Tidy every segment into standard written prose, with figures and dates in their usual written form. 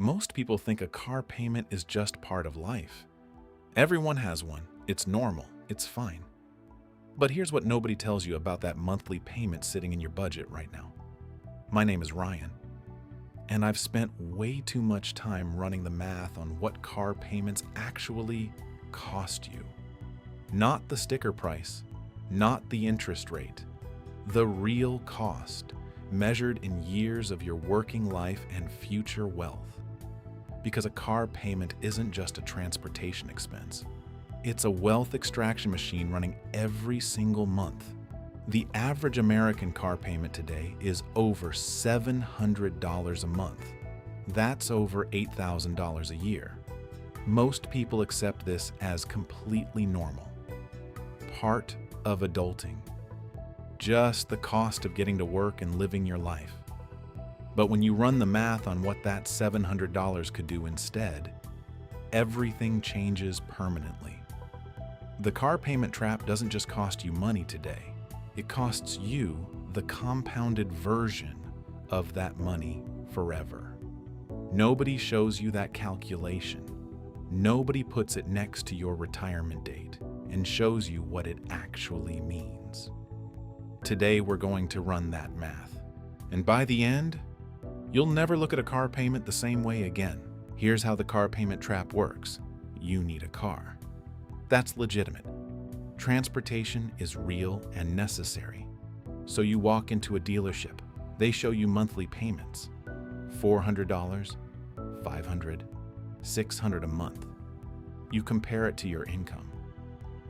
Most people think a car payment is just part of life. Everyone has one. It's normal. It's fine. But here's what nobody tells you about that monthly payment sitting in your budget right now. My name is Ryan, and I've spent way too much time running the math on what car payments actually cost you. Not the sticker price, not the interest rate, the real cost, measured in years of your working life and future wealth. Because a car payment isn't just a transportation expense. It's a wealth extraction machine running every single month. The average American car payment today is over $700 a month. That's over $8,000 a year. Most people accept this as completely normal. Part of adulting. Just the cost of getting to work and living your life. But when you run the math on what that $700 could do instead, everything changes permanently. The car payment trap doesn't just cost you money today. It costs you the compounded version of that money forever. Nobody shows you that calculation. Nobody puts it next to your retirement date and shows you what it actually means. Today, we're going to run that math. And by the end, you'll never look at a car payment the same way again. Here's how the car payment trap works. You need a car. That's legitimate. Transportation is real and necessary. So you walk into a dealership. They show you monthly payments. $400, $500, $600 a month. You compare it to your income.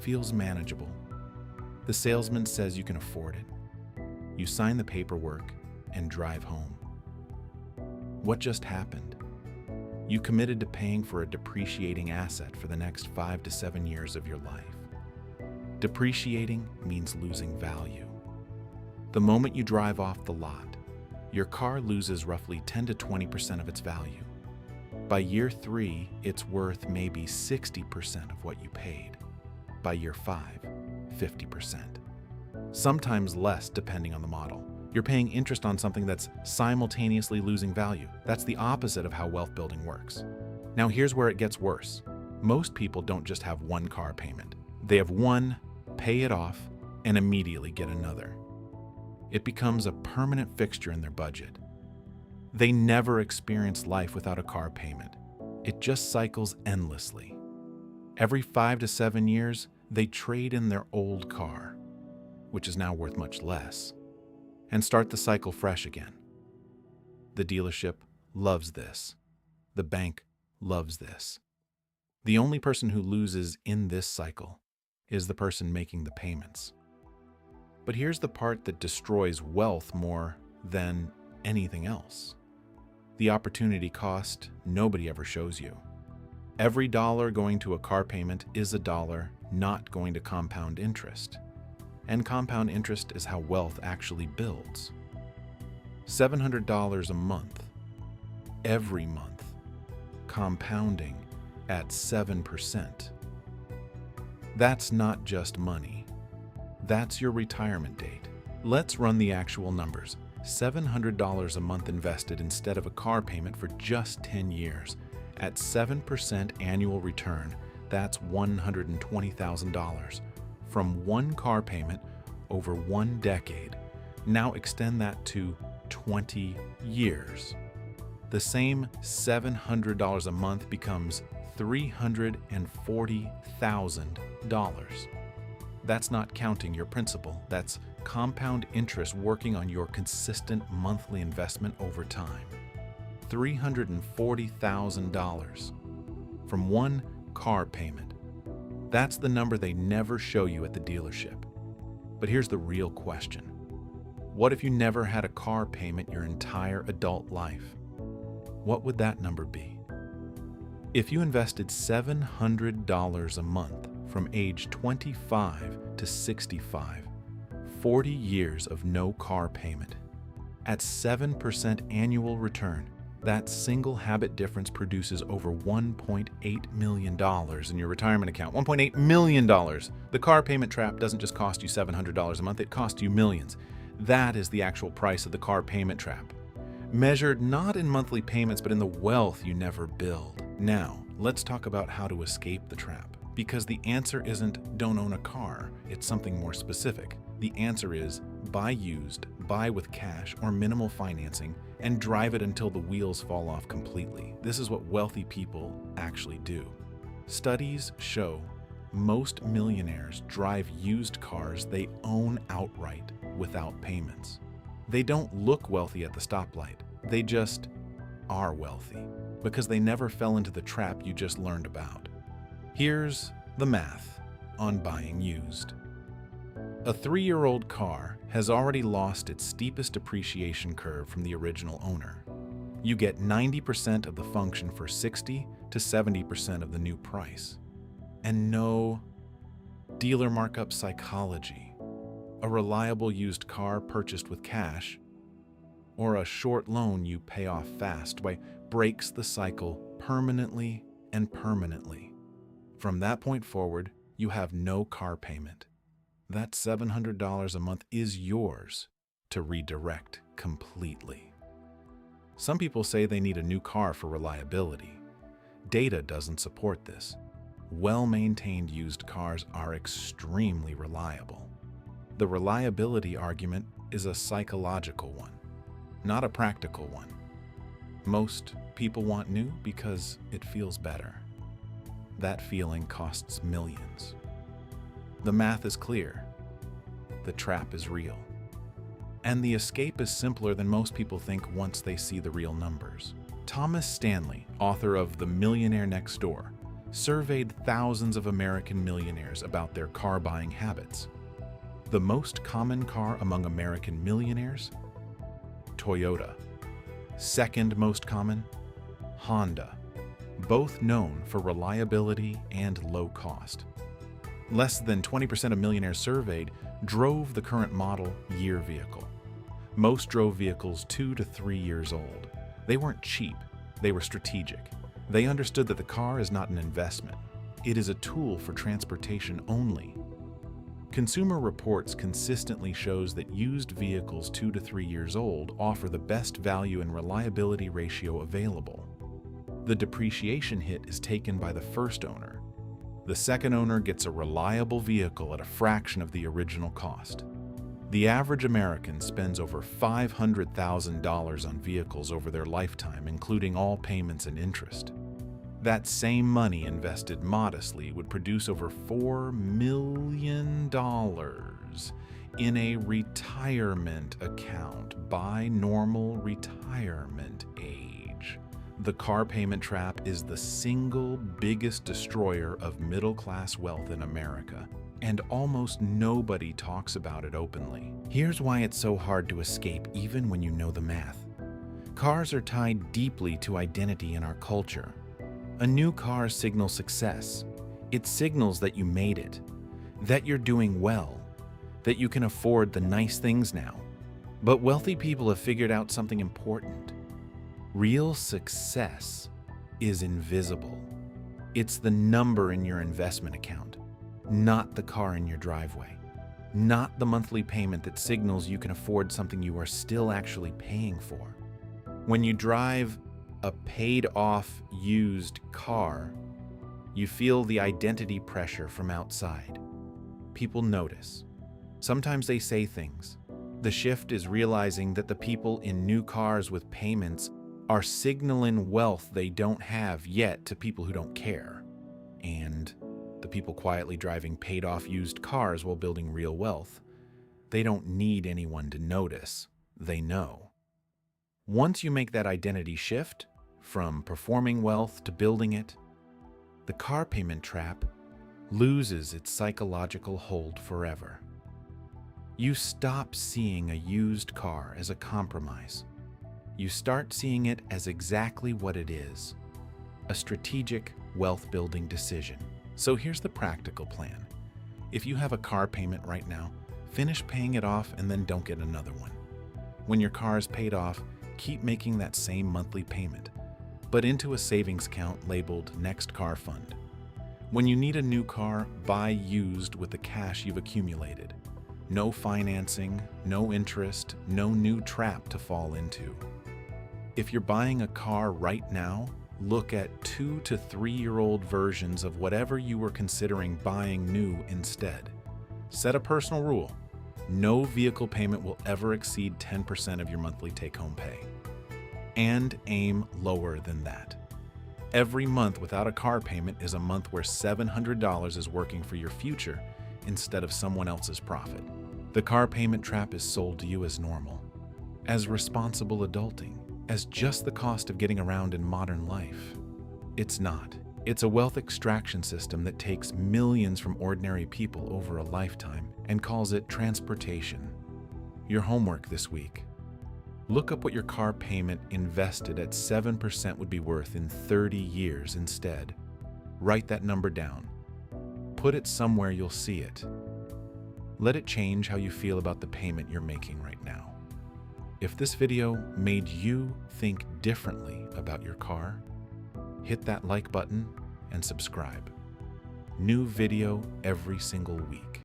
Feels manageable. The salesman says you can afford it. You sign the paperwork and drive home. What just happened? You committed to paying for a depreciating asset for the next 5 to 7 years of your life. Depreciating means losing value. The moment you drive off the lot, your car loses roughly 10 to 20% of its value. By year 3, it's worth maybe 60% of what you paid. By year 5, 50%. Sometimes less depending on the model. You're paying interest on something that's simultaneously losing value. That's the opposite of how wealth building works. Now here's where it gets worse. Most people don't just have one car payment. They have one, pay it off, and immediately get another. It becomes a permanent fixture in their budget. They never experience life without a car payment. It just cycles endlessly. Every 5 to 7 years, they trade in their old car, which is now worth much less, and start the cycle fresh again. The dealership loves this. The bank loves this. The only person who loses in this cycle is the person making the payments. But here's the part that destroys wealth more than anything else. The opportunity cost nobody ever shows you. Every dollar going to a car payment is a dollar not going to compound interest. And compound interest is how wealth actually builds. $700 a month, every month, compounding at 7%. That's not just money. That's your retirement date. Let's run the actual numbers. $700 a month invested instead of a car payment for just 10 years. At 7% annual return, that's $120,000 from one car payment over 1 decade. Now extend that to 20 years. The same $700 a month becomes $340,000. That's not counting your principal. That's compound interest working on your consistent monthly investment over time. $340,000 from one car payment. That's the number they never show you at the dealership. But here's the real question. What if you never had a car payment your entire adult life? What would that number be? If you invested $700 a month from age 25 to 65, 40 years of no car payment, at 7% annual return, that single habit difference produces over $1.8 million in your retirement account. $1.8 million. The car payment trap doesn't just cost you $700 a month, it costs you millions. That is the actual price of the car payment trap. measured not in monthly payments but in the wealth you never build. Now, let's talk about how to escape the trap. Because the answer isn't don't own a car, it's something more specific. The answer is buy used, buy with cash or minimal financing, and drive it until the wheels fall off completely. This is what wealthy people actually do. Studies show most millionaires drive used cars they own outright without payments. They don't look wealthy at the stoplight. They just are wealthy because they never fell into the trap you just learned about. Here's the math on buying used. A 3-year-old car has already lost its steepest depreciation curve from the original owner. You get 90% of the function for 60 to 70% of the new price. And no dealer markup psychology, a reliable used car purchased with cash, or a short loan you pay off fast breaks the cycle permanently and permanently. From that point forward, you have no car payment. That $700 a month is yours to redirect completely. Some people say they need a new car for reliability. Data doesn't support this. Well-maintained used cars are extremely reliable. The reliability argument is a psychological one, not a practical one. Most people want new because it feels better. That feeling costs millions. The math is clear. The trap is real. And the escape is simpler than most people think once they see the real numbers. Thomas Stanley, author of The Millionaire Next Door, surveyed thousands of American millionaires about their car buying habits. The most common car among American millionaires? Toyota. Second most common? Honda. Both known for reliability and low cost. Less than 20% of millionaires surveyed drove the current model year vehicle. Most drove vehicles 2 to 3 years old. They weren't cheap, they were strategic. They understood that the car is not an investment. It is a tool for transportation only. Consumer Reports consistently shows that used vehicles 2 to 3 years old offer the best value and reliability ratio available. The depreciation hit is taken by the first owner. The second owner gets a reliable vehicle at a fraction of the original cost. The average American spends over $500,000 on vehicles over their lifetime, including all payments and interest. That same money invested modestly would produce over $4 million in a retirement account by normal retirement age. The car payment trap is the single biggest destroyer of middle-class wealth in America, and almost nobody talks about it openly. Here's why it's so hard to escape even when you know the math. Cars are tied deeply to identity in our culture. A new car signals success. It signals that you made it, that you're doing well, that you can afford the nice things now. But wealthy people have figured out something important. Real success is invisible. It's the number in your investment account, not the car in your driveway, not the monthly payment that signals you can afford something you are still actually paying for. When you drive a paid-off used car, you feel the identity pressure from outside. People notice. Sometimes they say things. The shift is realizing that the people in new cars with payments are signaling wealth they don't have yet to people who don't care. And the people quietly driving paid-off used cars while building real wealth, they don't need anyone to notice. They know. Once you make that identity shift, from performing wealth to building it, the car payment trap loses its psychological hold forever. You stop seeing a used car as a compromise. You start seeing it as exactly what it is, a strategic wealth-building decision. So here's the practical plan. If you have a car payment right now, finish paying it off and then don't get another one. When your car is paid off, keep making that same monthly payment, but into a savings account labeled Next Car Fund. When you need a new car, buy used with the cash you've accumulated. No financing, no interest, no new trap to fall into. If you're buying a car right now, look at 2 to 3-year-old versions of whatever you were considering buying new instead. Set a personal rule. No vehicle payment will ever exceed 10% of your monthly take-home pay. And aim lower than that. Every month without a car payment is a month where $700 is working for your future instead of someone else's profit. The car payment trap is sold to you as normal, as responsible adulting, as just the cost of getting around in modern life. It's not. It's a wealth extraction system that takes millions from ordinary people over a lifetime and calls it transportation. Your homework this week. Look up what your car payment invested at 7% would be worth in 30 years instead. Write that number down. Put it somewhere you'll see it. Let it change how you feel about the payment you're making right now. If this video made you think differently about your car, hit that like button and subscribe. New video every single week.